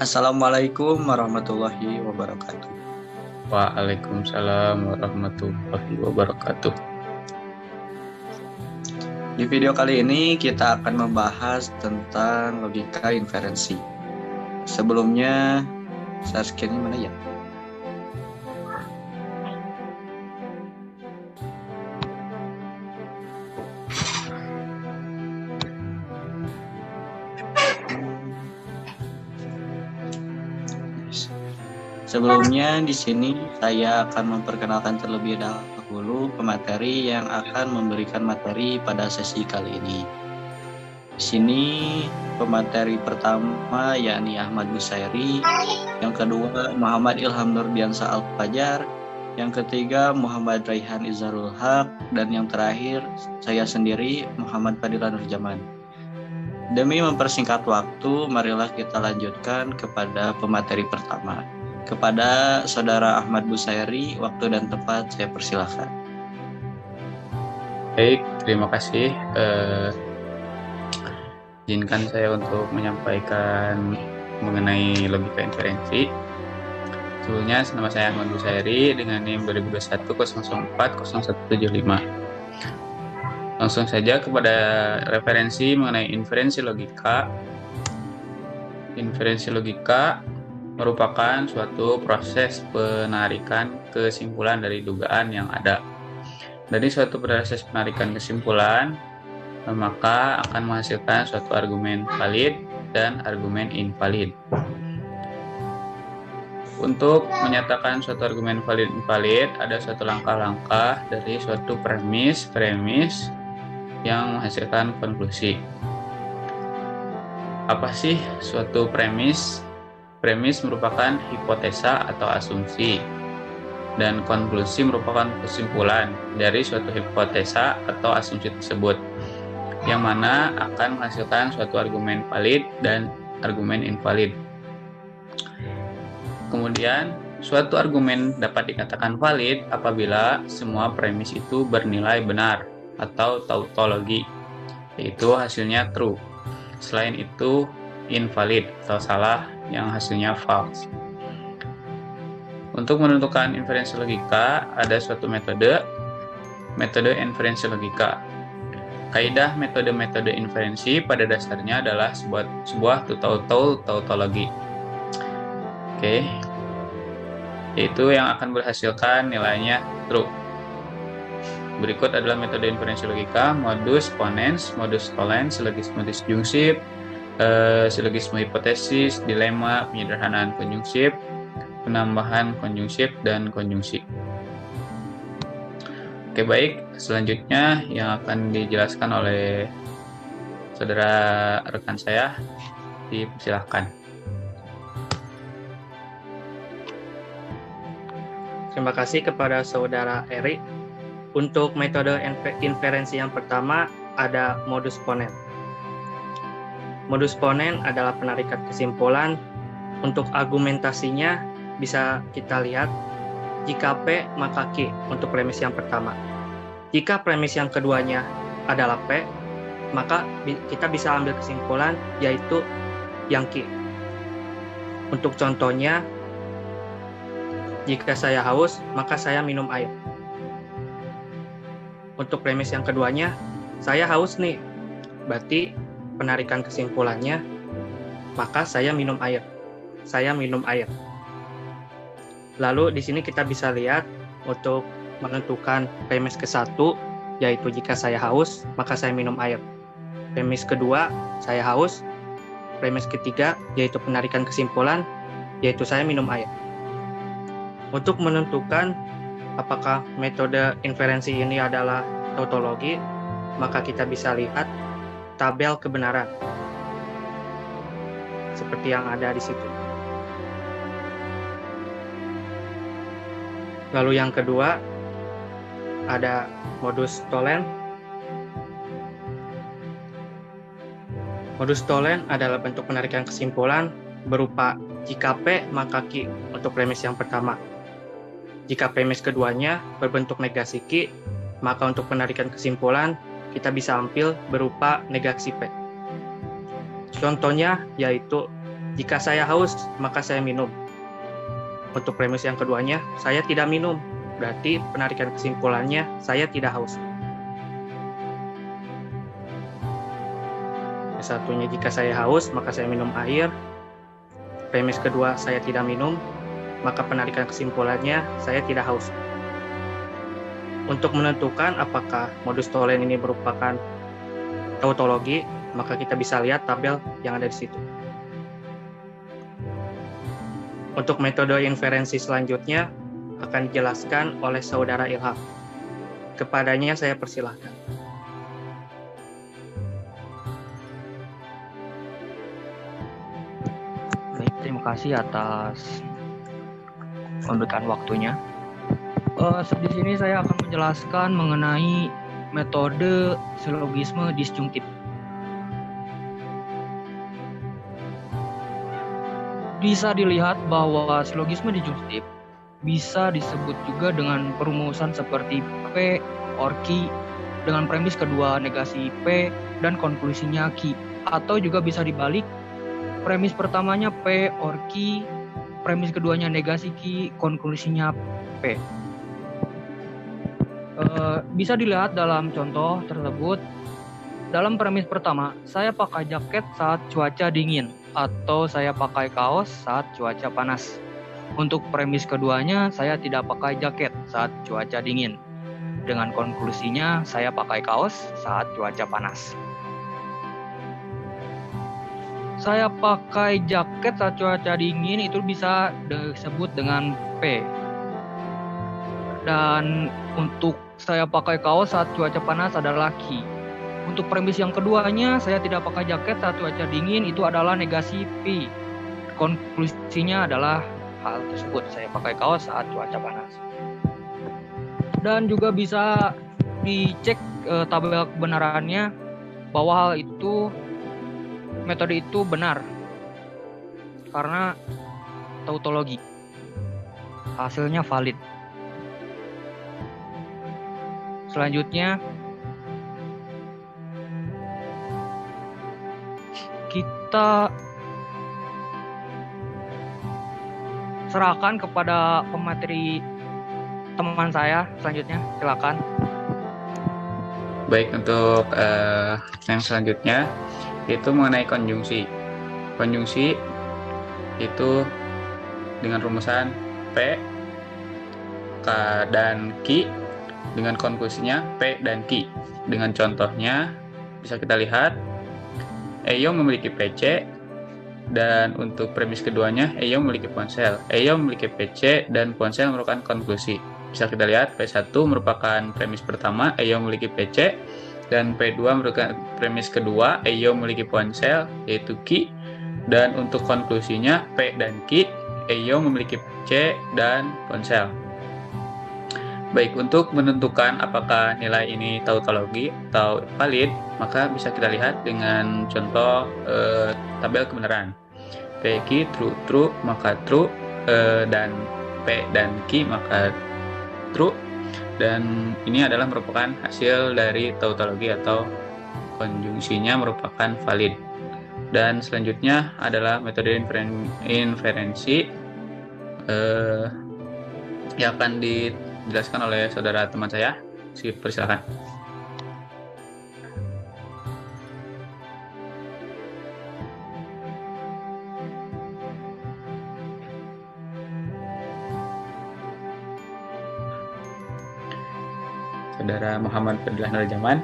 Assalamualaikum warahmatullahi wabarakatuh. Waalaikumsalam warahmatullahi wabarakatuh. Di video kali ini kita akan membahas tentang logika inferensi. Sebelumnya, share screen mana ya? Sebelumnya di sini saya akan memperkenalkan terlebih dahulu pemateri yang akan memberikan materi pada sesi kali ini. Di sini pemateri pertama yakni Ahmad Busairi, yang kedua Muhammad Ilham Nurdiansa Al-Fajar, yang ketiga Muhammad Raihan Izharul Haq, dan yang terakhir saya sendiri Muhammad Fadilah Nurjaman. Demi mempersingkat waktu, marilah kita lanjutkan kepada pemateri pertama. Kepada Saudara Ahmad Busairi, waktu dan tempat saya persilahkan. Baik, terima kasih. Izinkan saya untuk menyampaikan mengenai logika inferensi. Sebelumnya, nama saya Ahmad Busairi dengan NIM 2021 0040175. Langsung saja kepada referensi mengenai inferensi logika. Inferensi logika merupakan suatu proses penarikan kesimpulan dari dugaan yang ada. Dari suatu proses penarikan kesimpulan, maka akan menghasilkan suatu argumen valid dan argumen invalid. Untuk menyatakan suatu argumen valid invalid, ada suatu langkah-langkah dari suatu premis yang menghasilkan konklusi. Apa sih suatu premis? Premis merupakan hipotesa atau asumsi, dan konklusi merupakan kesimpulan dari suatu hipotesa atau asumsi tersebut, yang mana akan menghasilkan suatu argumen valid dan argumen invalid. Kemudian, suatu argumen dapat dikatakan valid apabila semua premis itu bernilai benar atau tautologi, yaitu hasilnya true. Selain itu, invalid atau salah yang hasilnya false. Untuk menentukan inferensi logika, ada suatu metode inferensi logika. Kaidah metode inferensi pada dasarnya adalah sebuah tautologi. Yaitu yang akan berhasilkan nilainya true. Berikut adalah metode inferensi logika: modus ponens, modus tollens, silogisme disjungsif, silogisme hipotesis, dilema, penyederhanaan konjungsif, penambahan konjungsif, dan konjungsi. Baik, selanjutnya yang akan dijelaskan oleh saudara rekan saya, dipersilahkan. Terima kasih kepada saudara Eri. Untuk metode inferensi yang pertama ada modus ponens. Modus ponens adalah penarikan kesimpulan. Untuk argumentasinya bisa kita lihat jika P maka Q untuk premis yang pertama. Jika premis yang keduanya adalah P, maka kita bisa ambil kesimpulan yaitu yang Q. Untuk contohnya, jika saya haus, maka saya minum air. Untuk premis yang keduanya, saya haus nih. Berarti penarikan kesimpulannya, maka saya minum air. Saya minum air. Lalu di sini kita bisa lihat untuk menentukan premis ke-1, yaitu jika saya haus, maka saya minum air. Premis kedua, saya haus. Premis ketiga, yaitu penarikan kesimpulan, yaitu saya minum air. Untuk menentukan apakah metode inferensi ini adalah tautologi, maka kita bisa lihat tabel kebenaran seperti yang ada di situ. Lalu yang kedua ada modus tollens. Modus tollens adalah bentuk penarikan kesimpulan berupa jika P maka Q untuk premis yang pertama. Jika premis keduanya berbentuk negasi Q, maka untuk penarikan kesimpulan kita bisa ambil berupa negasi P. Contohnya yaitu Jika saya haus, maka saya minum. Untuk premis yang keduanya, saya tidak minum. Berarti penarikan kesimpulannya, saya tidak haus. Yang satunya, jika saya haus, maka saya minum air. Premis kedua, saya tidak minum. Maka penarikan kesimpulannya, saya tidak haus. Untuk menentukan apakah modus tolen ini merupakan tautologi, maka kita bisa lihat tabel yang ada di situ. Untuk metode inferensi selanjutnya akan dijelaskan oleh Saudara Ilham. Kepadanya saya persilahkan. Baik, terima kasih atas memberikan waktunya. Di sini saya akan menjelaskan mengenai metode silogisme disjungtif. Bisa dilihat bahwa silogisme disjungtif bisa disebut juga dengan perumusan seperti P or Q dengan premis kedua negasi P dan konklusinya Q, atau juga bisa dibalik, premis pertamanya P or Q, premis keduanya negasi Q, konklusinya P. Bisa dilihat dalam contoh tersebut. Dalam premis pertama, saya pakai jaket saat cuaca dingin, atau saya pakai kaos saat cuaca panas. Untuk premis keduanya, saya tidak pakai jaket saat cuaca dingin. Dengan konklusinya, saya pakai kaos saat cuaca panas. Saya pakai jaket saat cuaca dingin itu bisa disebut dengan P. Dan untuk saya pakai kaos saat cuaca panas adalah Q. Untuk premis yang keduanya, saya tidak pakai jaket saat cuaca dingin, itu adalah negasi P. Konklusinya adalah hal tersebut, saya pakai kaos saat cuaca panas. Dan juga bisa dicek tabel kebenarannya bahwa hal itu, metode itu benar karena tautologi, hasilnya valid. Selanjutnya kita serahkan kepada pemateri teman saya selanjutnya, silakan. Baik, untuk yang selanjutnya itu mengenai konjungsi. Konjungsi itu dengan rumusan P, K, dan Q dengan konklusinya P dan Q. Dengan contohnya bisa kita lihat, Eyo memiliki PC, dan untuk premis keduanya Eyo memiliki ponsel. Eyo memiliki PC dan ponsel merupakan konklusi. Bisa kita lihat P1 merupakan premis pertama, Eyo memiliki PC, dan P2 merupakan premis kedua, Eyo memiliki ponsel yaitu Q, dan untuk konklusinya P dan Q, Eyo memiliki PC dan ponsel. Baik, untuk menentukan apakah nilai ini tautologi atau valid, maka bisa kita lihat dengan contoh tabel kebenaran. PQ true, maka true, dan P dan Q maka true, dan ini adalah merupakan hasil dari tautologi atau konjungsinya merupakan valid. Dan selanjutnya adalah metode inferensi yang akan dijelaskan oleh saudara teman saya. Persilakan. Saudara Muhammad Fadilah Nurjaman.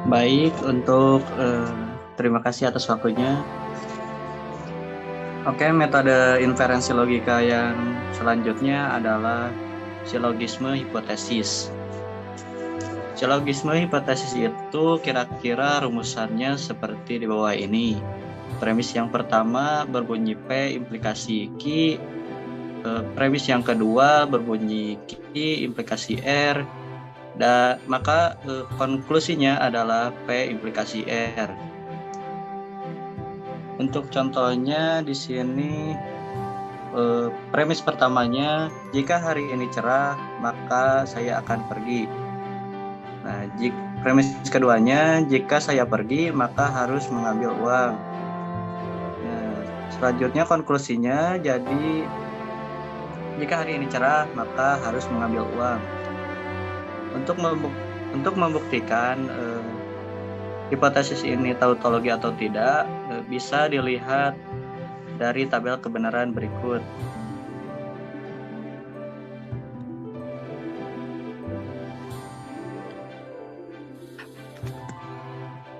Baik, untuk terima kasih atas waktunya. Oke, metode inferensi logika yang selanjutnya adalah silogisme hipotesis. Silogisme hipotesis itu kira-kira rumusannya seperti di bawah ini. Premis yang pertama berbunyi P implikasi Q, premis yang kedua berbunyi Q implikasi R, dan maka konklusinya adalah P implikasi R. Untuk contohnya di sini premis pertamanya, jika hari ini cerah maka saya akan pergi. Nah, Premis keduanya, jika saya pergi maka harus mengambil uang. Nah, selanjutnya konklusinya, jadi jika hari ini cerah maka harus mengambil uang. Untuk membuktikan hipotesis ini tautologi atau tidak, bisa dilihat dari tabel kebenaran berikut.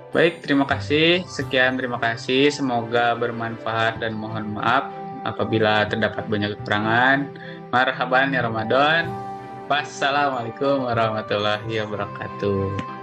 Baik, terima kasih. Sekian, terima kasih. Semoga bermanfaat dan mohon maaf apabila terdapat banyak kekurangan. Marhaban ya Ramadan. Wassalamualaikum warahmatullahi wabarakatuh.